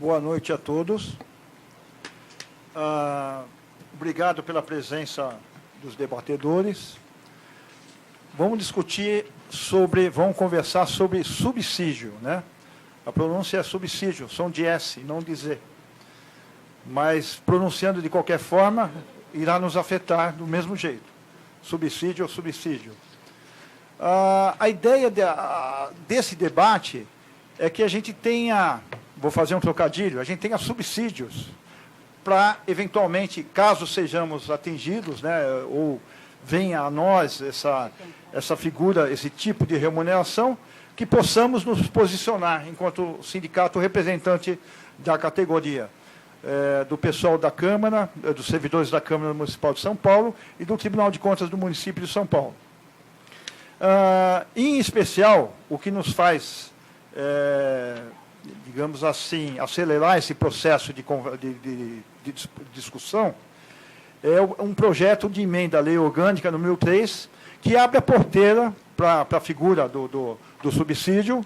Boa noite a todos. Obrigado pela presença dos debatedores. Vamos conversar sobre subsídio, né? A pronúncia é subsídio, som de S, não de Z. Mas, pronunciando de qualquer forma, irá nos afetar do mesmo jeito. Subsídio ou subsídio. A ideia desse debate é que a gente tenha, vou fazer um trocadilho, a gente tenha subsídios para, eventualmente, caso sejamos atingidos, né, ou venha a nós essa figura, esse tipo de remuneração, que possamos nos posicionar enquanto sindicato representante da categoria, do pessoal da Câmara, dos servidores da Câmara Municipal de São Paulo e do Tribunal de Contas do município de São Paulo. Em especial, o que nos faz, digamos assim, acelerar esse processo de discussão é um projeto de emenda à Lei Orgânica número 3, que abre a porteira para a figura do subsídio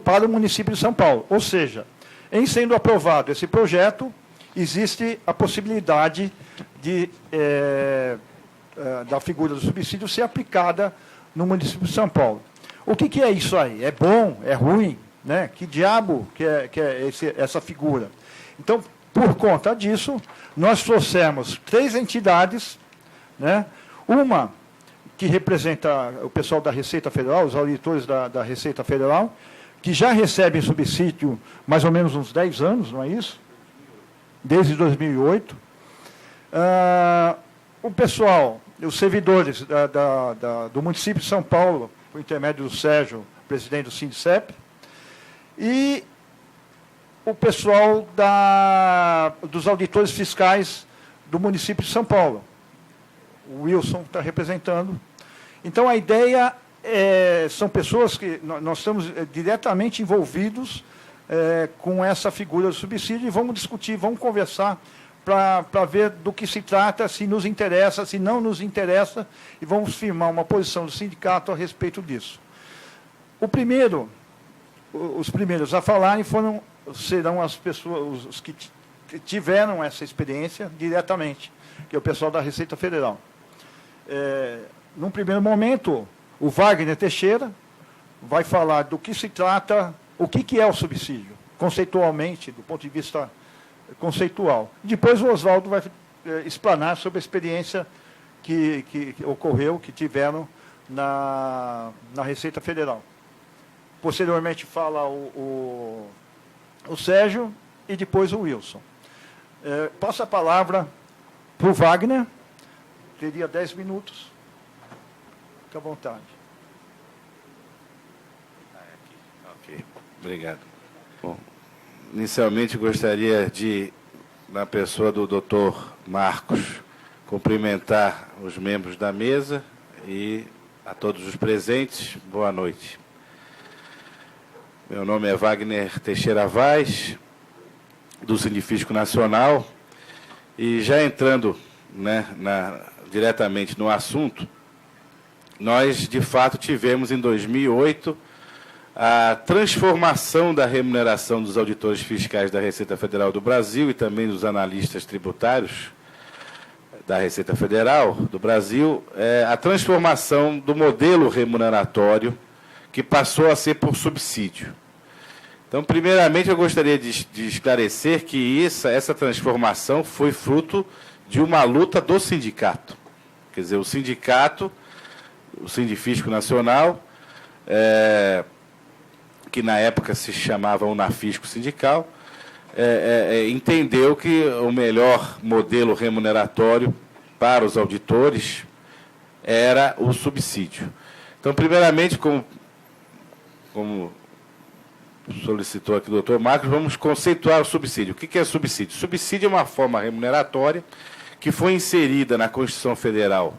para o município de São Paulo. Ou seja, em sendo aprovado esse projeto, existe a possibilidade da figura do subsídio ser aplicada no município de São Paulo. O que é isso aí? É bom? É ruim? Né? Que diabo que é essa figura? Então, por conta disso, nós trouxemos 3 entidades, né? Uma que representa o pessoal da Receita Federal, os auditores da Receita Federal, que já recebem subsídio mais ou menos uns 10 anos, não é isso? Desde 2008. O pessoal, os servidores do município de São Paulo, por intermédio do Sérgio, presidente do Sindicep, e o pessoal dos auditores fiscais do município de São Paulo. O Wilson está representando. Então, a ideia são pessoas que nós estamos diretamente envolvidos com essa figura do subsídio e vamos discutir, vamos conversar para ver do que se trata, se nos interessa, se não nos interessa, e vamos firmar uma posição do sindicato a respeito disso. Os primeiros a falarem serão as pessoas, os que tiveram essa experiência diretamente, que é o pessoal da Receita Federal. Num primeiro momento, o Wagner Teixeira vai falar do que se trata, o que é o subsídio, conceitualmente, do ponto de vista conceitual. Depois o Oswaldo vai explanar sobre a experiência que ocorreu, que tiveram na Receita Federal. Posteriormente fala o Sérgio e depois o Wilson. Passo a palavra para o Wagner, teria 10 minutos. Fique à vontade. Ok, obrigado. Bom, inicialmente gostaria de, na pessoa do Dr. Marcos, cumprimentar os membros da mesa e a todos os presentes, boa noite. Meu nome é Wagner Teixeira Vaz, do Sindifisco Nacional, e já entrando, né, diretamente no assunto, nós, de fato, tivemos em 2008 a transformação da remuneração dos auditores fiscais da Receita Federal do Brasil e também dos analistas tributários da Receita Federal do Brasil, a transformação do modelo remuneratório que passou a ser por subsídio. Então, primeiramente, eu gostaria de esclarecer que essa transformação foi fruto de uma luta do sindicato. Quer dizer, o sindicato, o Sindifisco Nacional, que na época se chamava Unafisco Sindical, entendeu que o melhor modelo remuneratório para os auditores era o subsídio. Então, primeiramente, como solicitou aqui o doutor Marcos, vamos conceituar o subsídio. O que é subsídio? Subsídio é uma forma remuneratória que foi inserida na Constituição Federal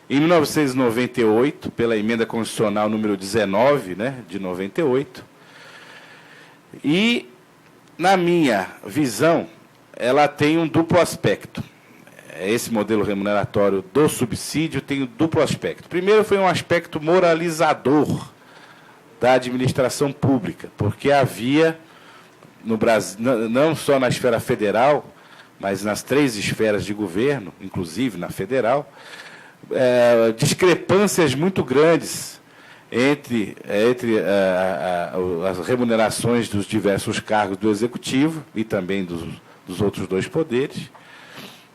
em 1998, pela emenda constitucional número 19, né, de 98. E, na minha visão, ela tem um duplo aspecto. Esse modelo remuneratório do subsídio tem um duplo aspecto. Primeiro, foi um aspecto moralizador da administração pública, porque havia no Brasil, não só na esfera federal, mas nas 3 esferas de governo, inclusive na federal, discrepâncias muito grandes entre as remunerações dos diversos cargos do Executivo e também dos outros 2 poderes,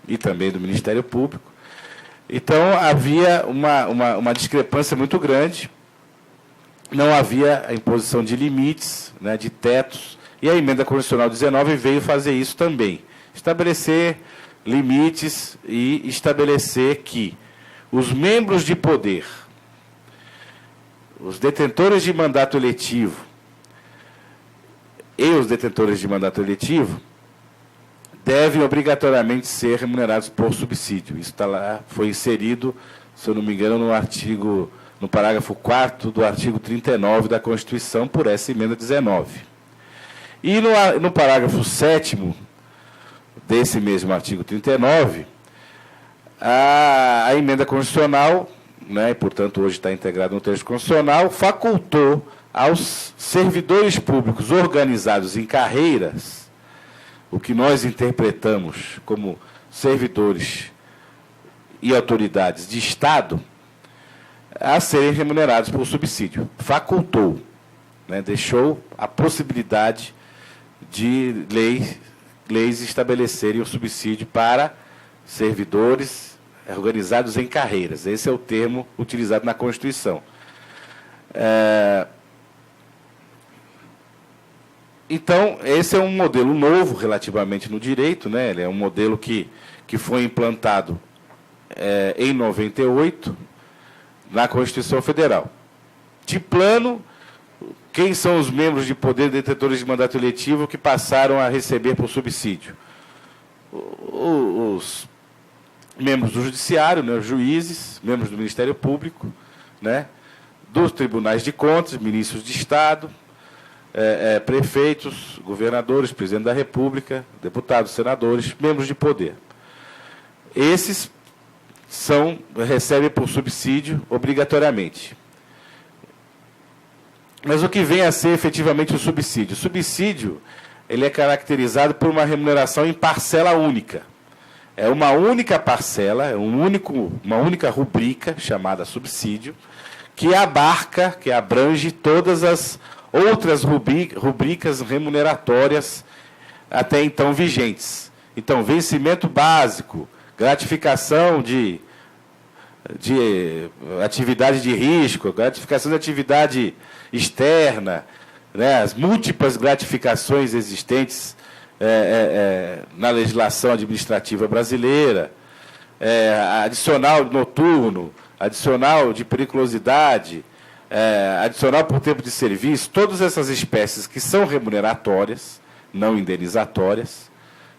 e também do Ministério Público. Então, havia uma discrepância muito grande, não havia a imposição de limites, né, de tetos, e a Emenda Constitucional 19 veio fazer isso também, estabelecer limites e estabelecer que os membros de poder, os detentores de mandato eletivo e os detentores de mandato eletivo devem obrigatoriamente ser remunerados por subsídio. Isso está lá, foi inserido, se eu não me engano, no parágrafo 4º do artigo 39 da Constituição, por essa Emenda 19. E no parágrafo 7º desse mesmo artigo 39, a Emenda Constitucional, né, e, portanto, hoje está integrado no texto constitucional, facultou aos servidores públicos organizados em carreiras, o que nós interpretamos como servidores e autoridades de Estado, a serem remunerados por subsídio. Facultou, né, deixou a possibilidade de leis estabelecerem o subsídio para servidores organizados em carreiras. Esse é o termo utilizado na Constituição. Então, esse é um modelo novo relativamente no direito, né? Ele é um modelo que foi implantado em 98 na Constituição Federal. De plano, quem são os membros de poder detentores de mandato eletivo que passaram a receber por subsídio? Os membros do Judiciário, né, os juízes, membros do Ministério Público, né, dos tribunais de contas, ministros de Estado, prefeitos, governadores, presidente da República, deputados, senadores, membros de poder. Esses recebem por subsídio obrigatoriamente. Mas o que vem a ser efetivamente o subsídio? O subsídio, ele é caracterizado por uma remuneração em parcela única. É uma única parcela, uma única rubrica, chamada subsídio, que abrange todas as outras rubricas remuneratórias até então vigentes. Então, vencimento básico, gratificação de atividade de risco, gratificação de atividade externa, né, as múltiplas gratificações existentes na legislação administrativa brasileira, adicional noturno, adicional de periculosidade, adicional por tempo de serviço, todas essas espécies que são remuneratórias, não indenizatórias,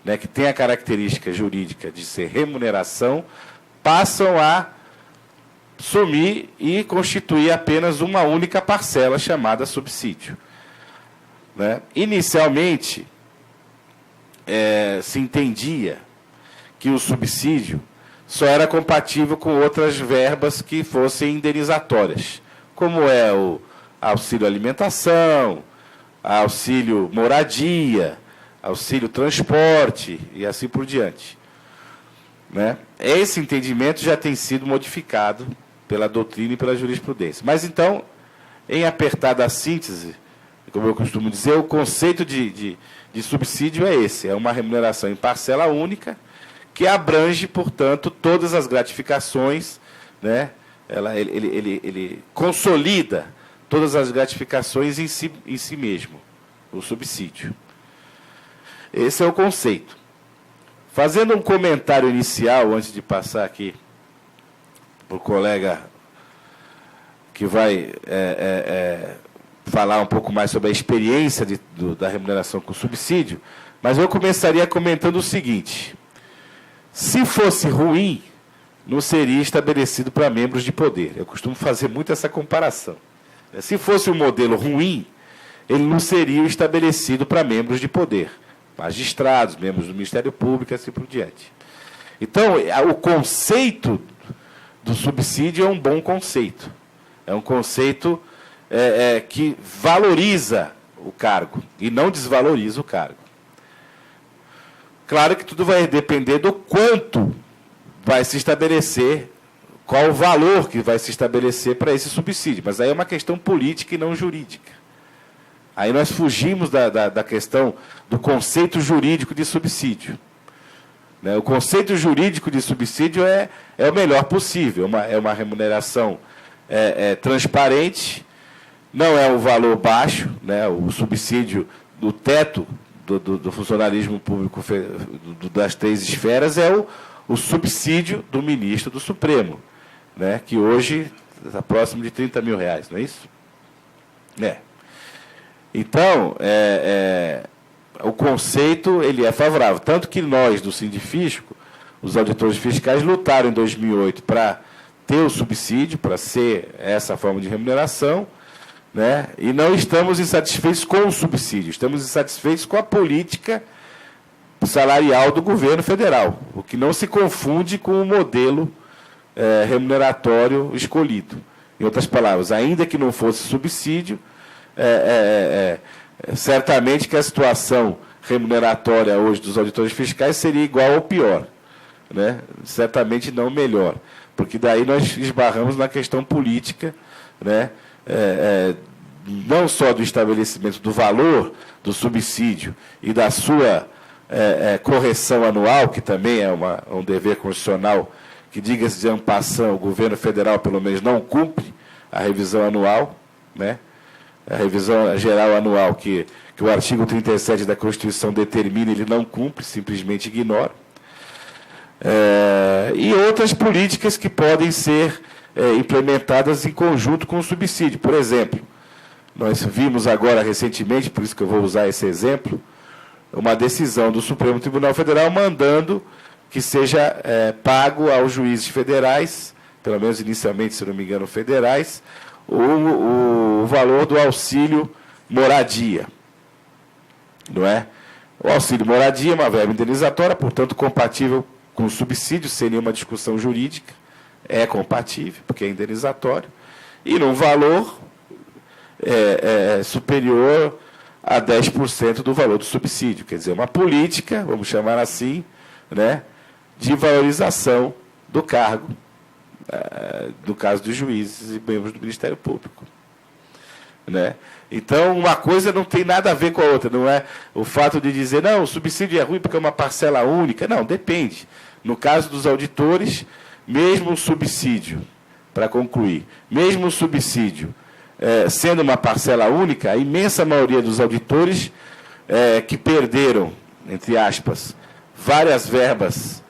né, que têm a característica jurídica de ser remuneração, passam a sumir e constituir apenas uma única parcela chamada subsídio. Né? Inicialmente, se entendia que o subsídio só era compatível com outras verbas que fossem indenizatórias, como é o auxílio alimentação, auxílio moradia, auxílio transporte e assim por diante. Né? Esse entendimento já tem sido modificado pela doutrina e pela jurisprudência. Mas, então, em apertada síntese, como eu costumo dizer, o conceito de subsídio é esse, é uma remuneração em parcela única, que abrange, portanto, todas as gratificações, né? Ele consolida todas as gratificações em si mesmo, o subsídio. Esse é o conceito. Fazendo um comentário inicial, antes de passar aqui para o colega que vai falar um pouco mais sobre a experiência da remuneração com subsídio, mas eu começaria comentando o seguinte: se fosse ruim, não seria estabelecido para membros de poder. Eu costumo fazer muito essa comparação. Se fosse um modelo ruim, ele não seria estabelecido para membros de poder, magistrados, membros do Ministério Público, assim por diante. Então, o conceito do subsídio é um bom conceito. É um conceito que valoriza o cargo e não desvaloriza o cargo. Claro que tudo vai depender do quanto vai se estabelecer, qual o valor que vai se estabelecer para esse subsídio. Mas aí é uma questão política e não jurídica. Aí nós fugimos da questão do conceito jurídico de subsídio. Né? O conceito jurídico de subsídio é o melhor possível. É uma remuneração transparente, não é um valor baixo, né? O subsídio do teto do funcionalismo público das 3 esferas é o subsídio do ministro do Supremo, né? Que hoje está próximo de R$30 mil, não é isso? Então, o conceito ele é favorável. Tanto que nós, do Sindifisco, os auditores fiscais, lutaram em 2008 para ter o subsídio, para ser essa forma de remuneração, né? E não estamos insatisfeitos com o subsídio, estamos insatisfeitos com a política salarial do governo federal, o que não se confunde com o modelo remuneratório escolhido. Em outras palavras, ainda que não fosse subsídio, certamente que a situação remuneratória hoje dos auditores fiscais seria igual ou pior, né? Certamente não melhor, porque daí nós esbarramos na questão política, né? Não só do estabelecimento do valor do subsídio e da sua correção anual, que também é um dever constitucional, que, diga-se de en passant, o governo federal, pelo menos, não cumpre a revisão anual, né? A revisão geral anual que o artigo 37 da Constituição determina, ele não cumpre, simplesmente ignora. E outras políticas que podem ser implementadas em conjunto com o subsídio. Por exemplo, nós vimos agora recentemente, por isso que eu vou usar esse exemplo, uma decisão do Supremo Tribunal Federal mandando que seja pago aos juízes federais, pelo menos inicialmente, se não me engano, federais, o valor do auxílio moradia. Não é? O auxílio moradia é uma verba indenizatória, portanto, compatível com o subsídio, sem nenhuma discussão jurídica. É compatível, porque é indenizatório, e num valor superior a 10% do valor do subsídio. Quer dizer, uma política, vamos chamar assim, né, de valorização do cargo, no caso dos juízes e membros do Ministério Público. Né? Então, uma coisa não tem nada a ver com a outra. Não é o fato de dizer, não, o subsídio é ruim porque é uma parcela única. Não, depende. No caso dos auditores, mesmo o subsídio, para concluir, mesmo o subsídio sendo uma parcela única, a imensa maioria dos auditores que perderam, entre aspas, várias verbas,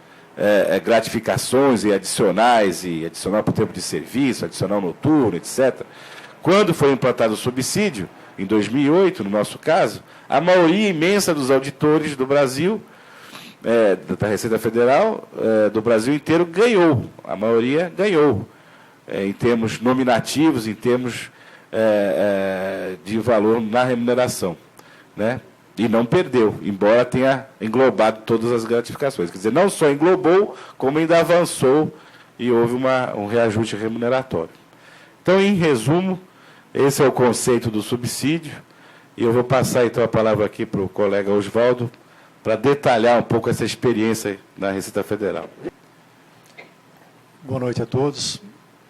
gratificações e adicional por tempo de serviço, adicional noturno, etc. Quando foi implantado o subsídio, em 2008, no nosso caso, a maioria imensa dos auditores do Brasil, da Receita Federal, do Brasil inteiro, ganhou. A maioria ganhou, em termos nominativos, em termos de valor na remuneração, né? E não perdeu, embora tenha englobado todas as gratificações. Quer dizer, não só englobou, como ainda avançou e houve um reajuste remuneratório. Então, em resumo, esse é o conceito do subsídio, e eu vou passar então a palavra aqui para o colega Oswaldo, para detalhar um pouco essa experiência na Receita Federal. Boa noite a todos.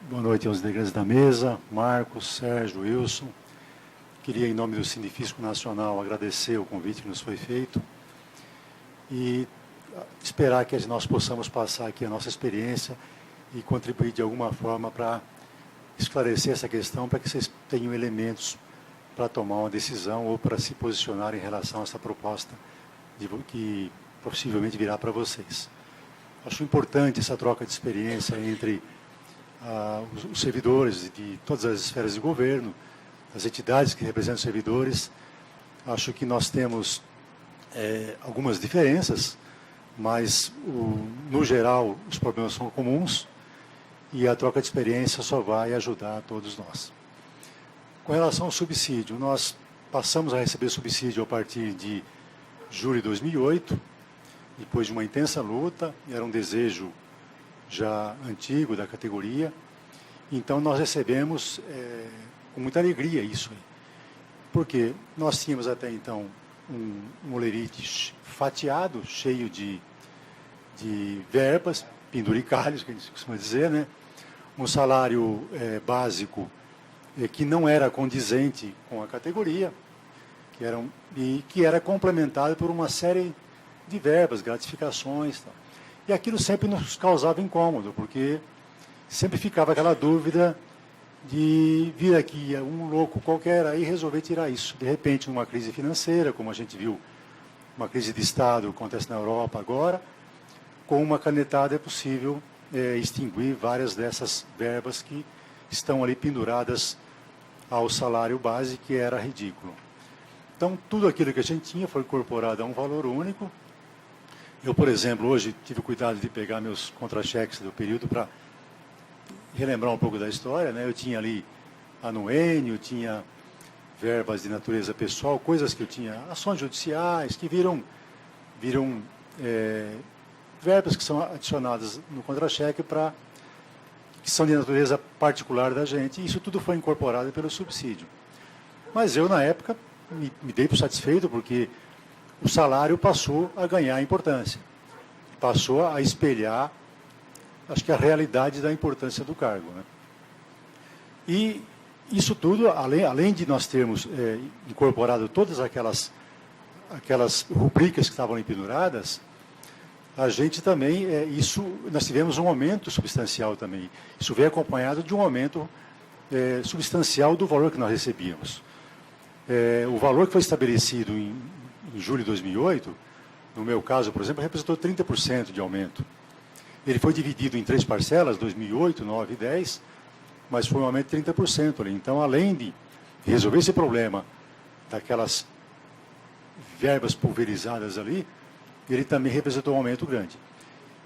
Boa noite aos integrantes da mesa, Marcos, Sérgio, Wilson. Queria, em nome do Sindifisco Nacional, agradecer o convite que nos foi feito e esperar que nós possamos passar aqui a nossa experiência e contribuir de alguma forma para esclarecer essa questão, para que vocês tenham elementos para tomar uma decisão ou para se posicionar em relação a essa proposta que possivelmente virá para vocês. Acho importante essa troca de experiência entre os servidores de todas as esferas de governo, as entidades que representam os servidores. Acho que nós temos algumas diferenças, mas, no geral, os problemas são comuns e a troca de experiência só vai ajudar a todos nós. Com relação ao subsídio, nós passamos a receber subsídio a partir de julho de 2008, depois de uma intensa luta, era um desejo já antigo da categoria. Então, nós recebemos com muita alegria isso aí. Porque nós tínhamos até então um olerite fatiado, cheio de verbas, penduricalhos, que a gente costuma dizer, né? Um salário básico que não era condizente com a categoria, que era complementado por uma série de verbas, gratificações. Tal. E aquilo sempre nos causava incômodo, porque sempre ficava aquela dúvida de vir aqui um louco qualquer aí resolver tirar isso. De repente, numa crise financeira, como a gente viu, uma crise de Estado acontece na Europa agora, com uma canetada é possível extinguir várias dessas verbas que estão ali penduradas ao salário base, que era ridículo. Então, tudo aquilo que a gente tinha foi incorporado a um valor único. Eu, por exemplo, hoje tive o cuidado de pegar meus contra-cheques do período para relembrar um pouco da história, né? Eu tinha ali anuênio, tinha verbas de natureza pessoal, coisas que eu tinha, ações judiciais, que viram verbas que são adicionadas no contra-cheque que são de natureza particular da gente, e isso tudo foi incorporado pelo subsídio. Mas eu, na época, me dei por satisfeito, porque o salário passou a ganhar importância, passou a espelhar, acho que a realidade da importância do cargo, né? E isso tudo, além de nós termos incorporado todas aquelas rubricas que estavam penduradas, a gente também, nós tivemos um aumento substancial também. Isso veio acompanhado de um aumento substancial do valor que nós recebíamos. O valor que foi estabelecido em julho de 2008, no meu caso, por exemplo, representou 30% de aumento. Ele foi dividido em 3 parcelas, 2008, 9 e 10, mas foi um aumento de 30% ali. Então, além de resolver esse problema daquelas verbas pulverizadas ali, ele também representou um aumento grande.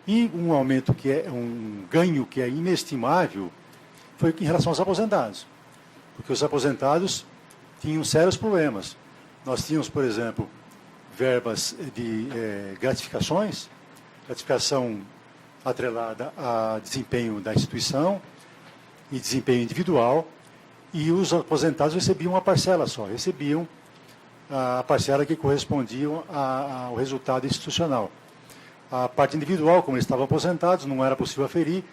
E um aumento um ganho que é inestimável foi em relação aos aposentados. Porque os aposentados tinham sérios problemas. Nós tínhamos, por exemplo, verbas de gratificações, gratificação atrelada a desempenho da instituição e desempenho individual, e os aposentados recebiam uma parcela só, recebiam a parcela que correspondia ao resultado institucional. A parte individual, como eles estavam aposentados, não era possível aferir,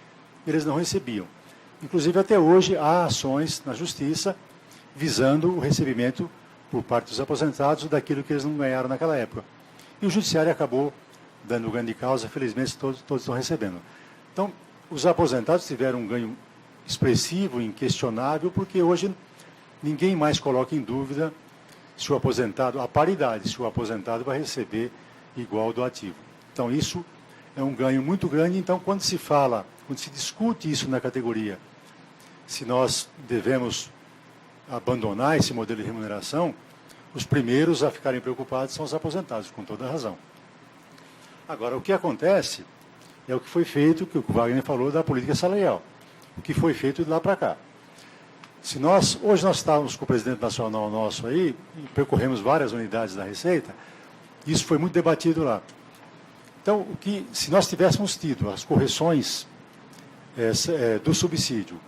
eles não recebiam. Inclusive, até hoje, há ações na Justiça visando o recebimento por parte dos aposentados daquilo que eles não ganharam naquela época. E o Judiciário acabou dando ganho de causa, felizmente todos estão recebendo. Então, os aposentados tiveram um ganho expressivo, inquestionável, porque hoje ninguém mais coloca em dúvida se o aposentado, a paridade, se o aposentado vai receber igual do ativo. Então, isso é um ganho muito grande. Então, quando se discute isso na categoria, se nós devemos abandonar esse modelo de remuneração, os primeiros a ficarem preocupados são os aposentados, com toda razão. Agora, o que acontece é o que foi feito, que o Wagner falou, da política salarial. O que foi feito de lá para cá. Hoje nós estávamos com o presidente nacional nosso aí, e percorremos várias unidades da Receita, isso foi muito debatido lá. Então, se nós tivéssemos tido as correções do subsídio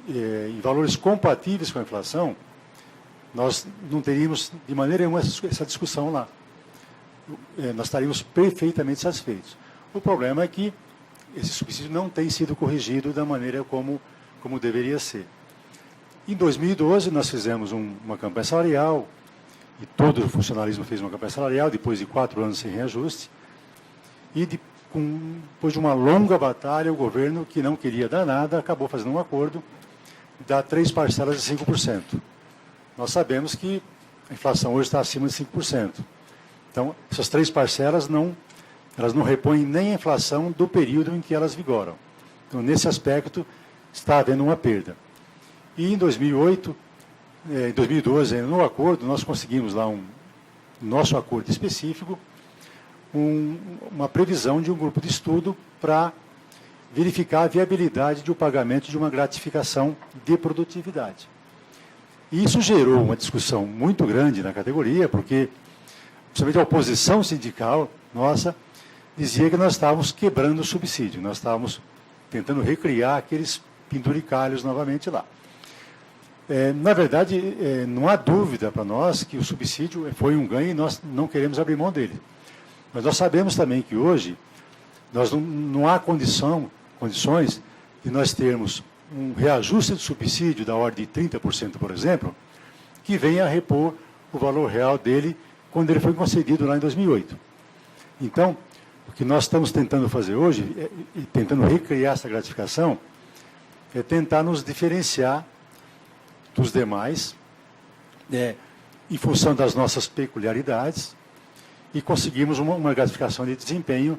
em valores compatíveis com a inflação, nós não teríamos de maneira nenhuma essa discussão lá. Nós estaríamos perfeitamente satisfeitos. O problema é que esse subsídio não tem sido corrigido da maneira como deveria ser. Em 2012, nós fizemos uma campanha salarial, e todo o funcionalismo fez uma campanha salarial, depois de 4 anos sem reajuste, e depois de uma longa batalha, o governo, que não queria dar nada, acabou fazendo um acordo, dá 3 parcelas de 5%. Nós sabemos que a inflação hoje está acima de 5%. Então, essas 3 parcelas elas não repõem nem a inflação do período em que elas vigoram. Então, nesse aspecto, está havendo uma perda. E em 2012, no acordo, nós conseguimos lá nosso acordo específico, uma previsão de um grupo de estudo para verificar a viabilidade de o pagamento de uma gratificação de produtividade. E isso gerou uma discussão muito grande na categoria, porque, principalmente a oposição sindical nossa, dizia que nós estávamos quebrando o subsídio, nós estávamos tentando recriar aqueles penduricalhos novamente lá. Na verdade, não há dúvida para nós que o subsídio foi um ganho e nós não queremos abrir mão dele. Mas nós sabemos também que hoje não há condições de nós termos um reajuste do subsídio da ordem de 30%, por exemplo, que venha a repor o valor real dele quando ele foi concedido lá em 2008. Então, o que nós estamos tentando fazer hoje, tentando recriar essa gratificação, é tentar nos diferenciar dos demais, em função das nossas peculiaridades, e conseguirmos uma gratificação de desempenho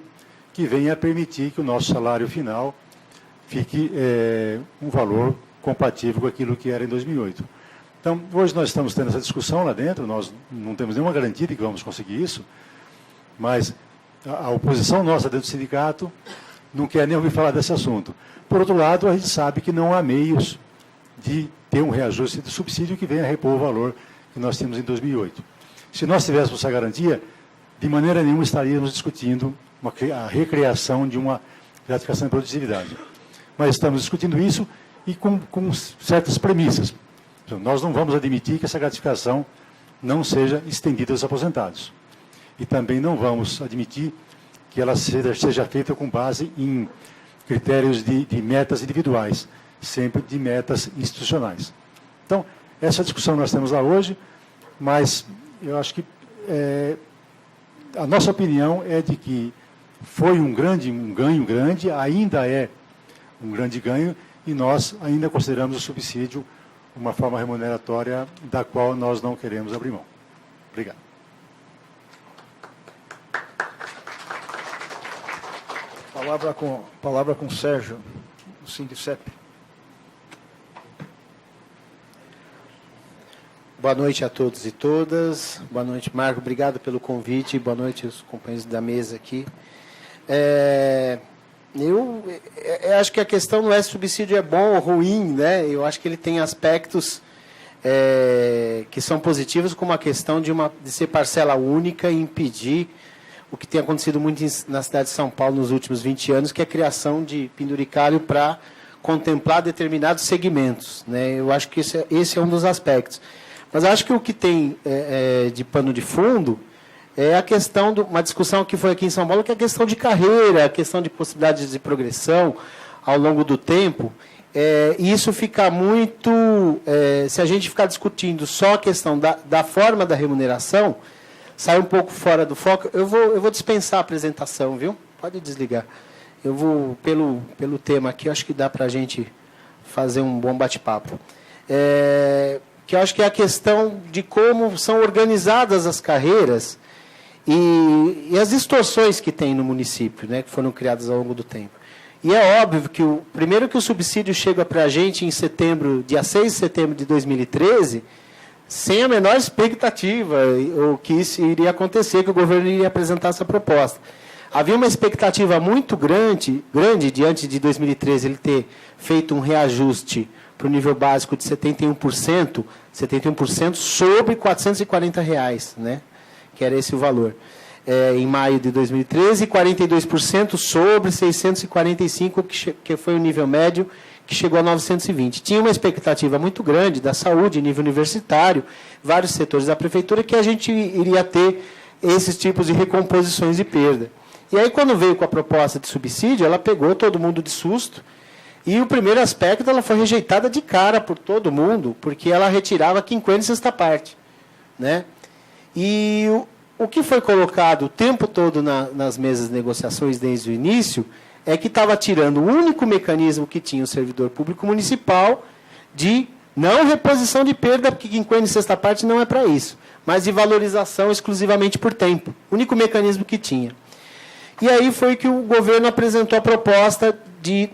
que venha a permitir que o nosso salário final fique um valor compatível com aquilo que era em 2008. Então, hoje nós estamos tendo essa discussão lá dentro, nós não temos nenhuma garantia de que vamos conseguir isso, mas a oposição nossa dentro do sindicato não quer nem ouvir falar desse assunto. Por outro lado, a gente sabe que não há meios de ter um reajuste de subsídio que venha a repor o valor que nós tínhamos em 2008. Se nós tivéssemos essa garantia, de maneira nenhuma estaríamos discutindo a recriação de uma gratificação de produtividade. Mas estamos discutindo isso e com certas premissas. Então, nós não vamos admitir que essa gratificação não seja estendida aos aposentados. E também não vamos admitir que ela seja feita com base em critérios de metas individuais, sempre de metas institucionais. Então, essa discussão nós temos lá hoje, mas eu acho que a nossa opinião é de que foi um ganho grande, ainda é um grande ganho, e nós ainda consideramos o subsídio uma forma remuneratória da qual nós não queremos abrir mão. Obrigado. Palavra com o Sérgio, do Sindicep. Boa noite a todos e todas. Boa noite, Marco. Obrigado pelo convite. Boa noite aos companheiros da mesa aqui. Eu acho que a questão não é se o subsídio é bom ou ruim, né? Eu acho que ele tem aspectos que são positivos, como a questão de ser parcela única e impedir o que tem acontecido muito na cidade de São Paulo nos últimos 20 anos, que é a criação de penduricário para contemplar determinados segmentos, né? Eu acho que esse é um dos aspectos. Mas eu acho que o que tem de pano de fundo é a questão de uma discussão que foi aqui em São Paulo, que é a questão de carreira, a questão de possibilidades de progressão ao longo do tempo. E isso fica muito... se a gente ficar discutindo só a questão da forma da remuneração, sai um pouco fora do foco. Eu vou dispensar a apresentação, viu? Pode desligar. Eu vou, pelo tema aqui, acho que dá para a gente fazer um bom bate-papo. Que eu acho que é a questão de como são organizadas as carreiras e as distorções que tem no município, né, que foram criadas ao longo do tempo. E é óbvio que, primeiro que o subsídio chega para a gente em setembro, dia 6 de setembro de 2013, sem a menor expectativa o que isso iria acontecer, que o governo iria apresentar essa proposta. Havia uma expectativa muito grande diante de 2013, ele ter feito um reajuste para o nível básico de 71% sobre R$ 440, né? Que era esse o valor. Em maio de 2013, e 42% sobre 645, que foi o nível médio, que chegou a 920. Tinha uma expectativa muito grande da saúde, nível universitário, vários setores da prefeitura, que a gente iria ter esses tipos de recomposições de perda. E aí, quando veio com a proposta de subsídio, ela pegou todo mundo de susto, e o primeiro aspecto, ela foi rejeitada de cara por todo mundo, porque ela retirava quinquênio e sexta parte, né? E o que foi colocado o tempo todo nas mesas de negociações desde o início é que estava tirando o único mecanismo que tinha o servidor público municipal de não reposição de perda, porque quinquênio e sexta parte não é para isso, mas de valorização exclusivamente por tempo. O único mecanismo que tinha. E aí foi que o governo apresentou a proposta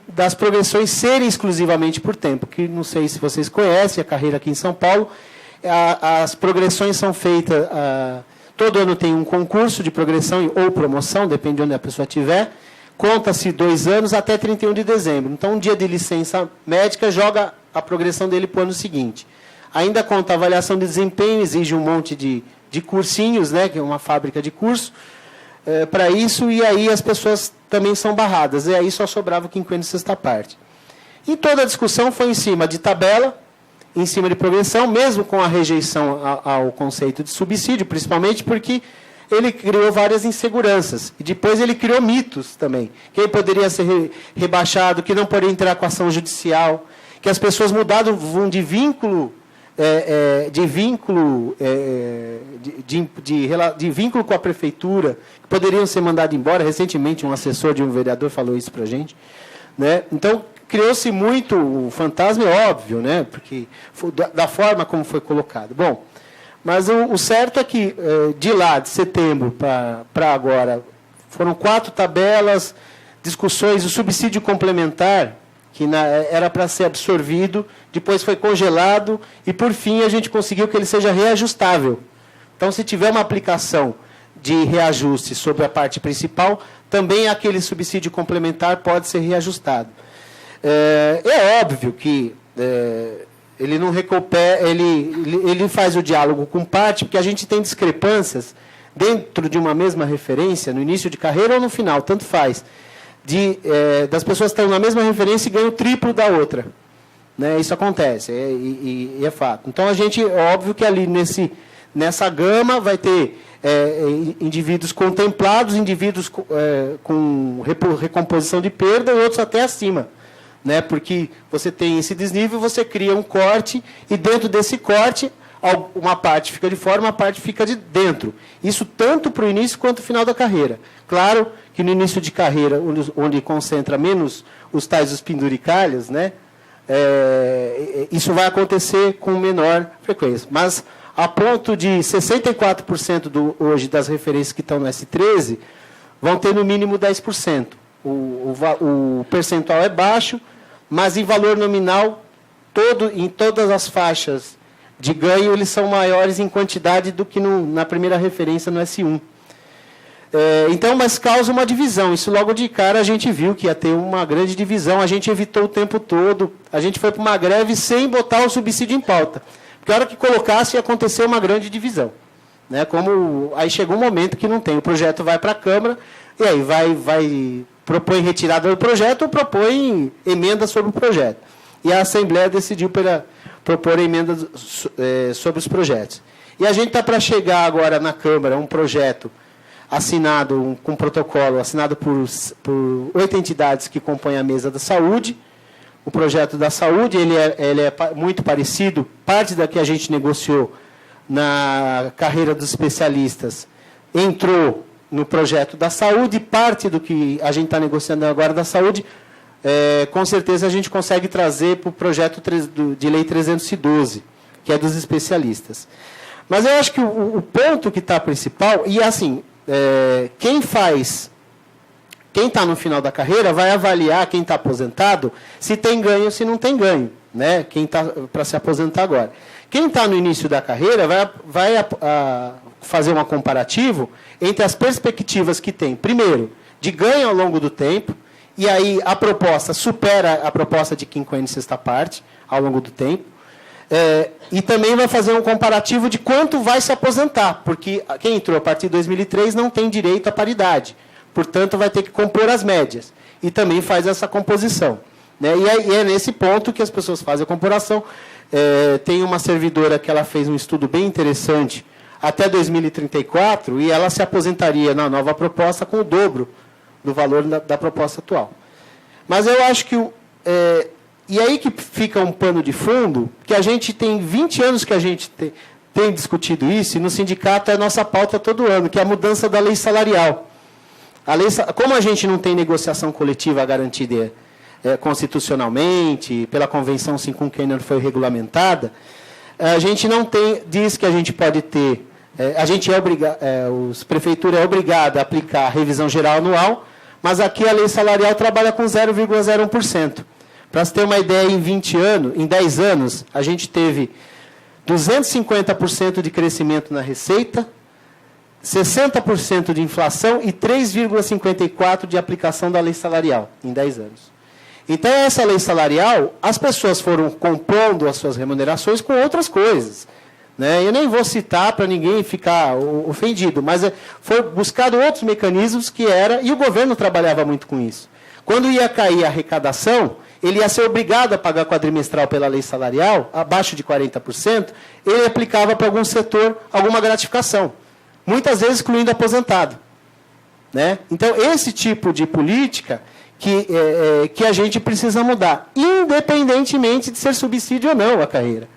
das progressões serem exclusivamente por tempo, que não sei se vocês conhecem a carreira aqui em São Paulo. As progressões são feitas, todo ano tem um concurso de progressão ou promoção, depende de onde a pessoa estiver, conta-se 2 anos até 31 de dezembro. Então, um dia de licença médica joga a progressão dele para o ano seguinte. Ainda conta a avaliação de desempenho, exige um monte de cursinhos, né, que é uma fábrica de curso, para isso, e aí as pessoas também são barradas, e aí só sobrava o quinquênio e sexta parte. E toda a discussão foi em cima de tabela em cima de progressão, mesmo com a rejeição ao conceito de subsídio, principalmente porque ele criou várias inseguranças. E depois ele criou mitos também. Quem poderia ser rebaixado, que não poderia entrar com ação judicial, que as pessoas mudavam de vínculo com a prefeitura, que poderiam ser mandados embora. Recentemente, um assessor de um vereador falou isso para a gente. Né? Então, criou-se muito o fantasma, é óbvio, né? Porque da forma como foi colocado. Bom, mas o certo é que, de lá, de setembro para agora, foram 4 tabelas, discussões, o subsídio complementar, que era para ser absorvido, depois foi congelado, e, por fim, a gente conseguiu que ele seja reajustável. Então, se tiver uma aplicação de reajuste sobre a parte principal, também aquele subsídio complementar pode ser reajustado. É óbvio que ele não recupera, ele faz o diálogo com parte, porque a gente tem discrepâncias dentro de uma mesma referência, no início de carreira ou no final, tanto faz, das pessoas que estão na mesma referência e ganham o triplo da outra. Né? Isso acontece, e é fato. Então, a gente, óbvio que ali nessa gama vai ter indivíduos contemplados, indivíduos com recomposição de perda e outros até acima. Né? Porque você tem esse desnível, você cria um corte, e dentro desse corte, uma parte fica de fora, uma parte fica de dentro. Isso tanto para o início quanto o final da carreira. Claro que no início de carreira, onde concentra menos os penduricalhos, né? Isso vai acontecer com menor frequência. Mas, a ponto de 64% hoje das referências que estão no S13 vão ter no mínimo 10%. O percentual é baixo, mas em valor nominal, em todas as faixas de ganho, eles são maiores em quantidade do que na primeira referência no S1. Então, mas causa uma divisão. Isso logo de cara a gente viu que ia ter uma grande divisão. A gente evitou o tempo todo. A gente foi para uma greve sem botar o subsídio em pauta. Porque a hora que colocasse ia acontecer uma grande divisão. Né? Aí chegou um momento que não tem. O projeto vai para a Câmara e aí propõe retirada do projeto ou propõe emenda sobre o projeto. E a Assembleia decidiu propor emendas sobre os projetos. E a gente está para chegar agora na Câmara um projeto assinado, com protocolo, assinado por 8 entidades que compõem a mesa da saúde. O projeto da saúde ele é muito parecido, parte da que a gente negociou na carreira dos especialistas entrou no projeto da saúde, e parte do que a gente está negociando agora da saúde, com certeza a gente consegue trazer para o projeto de lei 312, que é dos especialistas. Mas eu acho que o ponto que está principal, e assim, quem está no final da carreira vai avaliar quem está aposentado se tem ganho ou se não tem ganho, né? Quem está para se aposentar agora. Quem está no início da carreira vai fazer um comparativo entre as perspectivas que tem, primeiro, de ganho ao longo do tempo, e aí a proposta supera a proposta de quinquênio e sexta parte ao longo do tempo, e também vai fazer um comparativo de quanto vai se aposentar, porque quem entrou a partir de 2003 não tem direito à paridade, portanto vai ter que compor as médias, e também faz essa composição. Né? E é nesse ponto que as pessoas fazem a comparação. Tem uma servidora que ela fez um estudo bem interessante até 2034, e ela se aposentaria na nova proposta com o dobro do valor da proposta atual. Mas eu acho que... e aí que fica um pano de fundo, que a gente tem 20 anos que a gente tem discutido isso, e no sindicato é a nossa pauta todo ano, que é a mudança da lei salarial. Como a gente não tem negociação coletiva garantida constitucionalmente, pela Convenção 51 que ainda não foi regulamentada, a gente não diz que a gente pode ter... prefeitura é obrigada a aplicar a revisão geral anual, mas aqui a lei salarial trabalha com 0,01%. Para você ter uma ideia, em 10 anos, a gente teve 250% de crescimento na receita, 60% de inflação e 3,54% de aplicação da lei salarial em 10 anos. Então, essa lei salarial, as pessoas foram compondo as suas remunerações com outras coisas. Né? Eu nem vou citar para ninguém ficar ofendido, mas foi buscado outros mecanismos e o governo trabalhava muito com isso. Quando ia cair a arrecadação, ele ia ser obrigado a pagar quadrimestral pela lei salarial, abaixo de 40%, ele aplicava para algum setor alguma gratificação, muitas vezes excluindo aposentado. Né? Então, esse tipo de política que a gente precisa mudar, independentemente de ser subsídio ou não a carreira.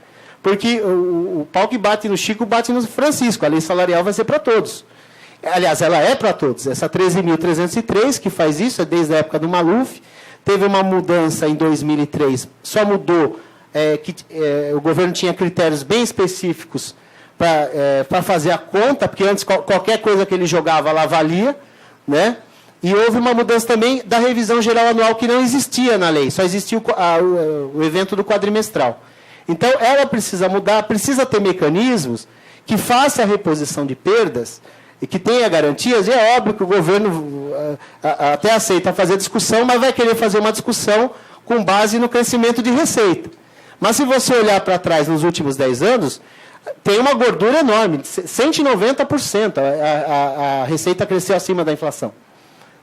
Porque o pau que bate no Chico bate no Francisco, a lei salarial vai ser para todos. Aliás, ela é para todos. Essa 13.303, que faz isso, é desde a época do Maluf. Teve uma mudança em 2003, só mudou o governo tinha critérios bem específicos para fazer a conta, porque antes qualquer coisa que ele jogava lá valia, né? E houve uma mudança também da revisão geral anual, que não existia na lei, só existia o evento do quadrimestral. Então, ela precisa mudar, precisa ter mecanismos que façam a reposição de perdas e que tenha garantias, e é óbvio que o governo até aceita fazer discussão, mas vai querer fazer uma discussão com base no crescimento de receita. Mas se você olhar para trás nos últimos 10 anos, tem uma gordura enorme, 190%, a receita cresceu acima da inflação.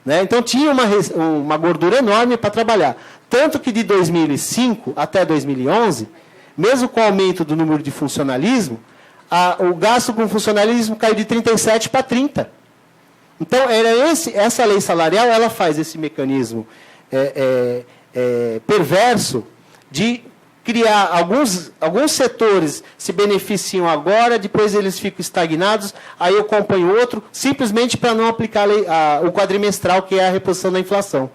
Né? Então tinha uma gordura enorme para trabalhar. Tanto que de 2005 até 2011, mesmo com o aumento do número de funcionalismo, o gasto com funcionalismo caiu de 37 para 30. Então, essa lei salarial ela faz esse mecanismo perverso de criar alguns setores se beneficiam agora, depois eles ficam estagnados, aí eu acompanho outro, simplesmente para não aplicar o quadrimestral, que é a reposição da inflação.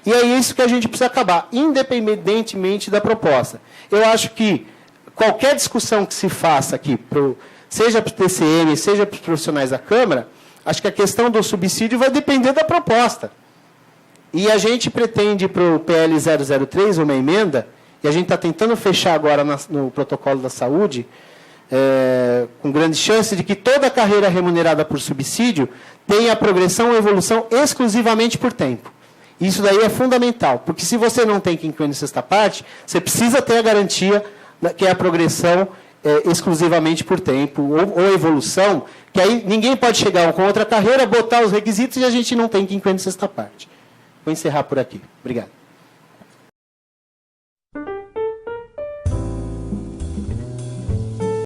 E é isso que a gente precisa acabar, independentemente da proposta. Eu acho que qualquer discussão que se faça aqui, seja para o TCM, seja para os profissionais da Câmara, acho que a questão do subsídio vai depender da proposta. E a gente pretende para o PL 003, uma emenda, e a gente está tentando fechar agora no protocolo da saúde, com grande chance de que toda carreira remunerada por subsídio tenha a progressão ou evolução exclusivamente por tempo. Isso daí é fundamental, porque se você não tem quem inclui na sexta parte, você precisa ter a garantia que é a progressão exclusivamente por tempo, ou evolução, que aí ninguém pode chegar com outra carreira, botar os requisitos e a gente não tem quem inclui na sexta parte. Vou encerrar por aqui. Obrigado.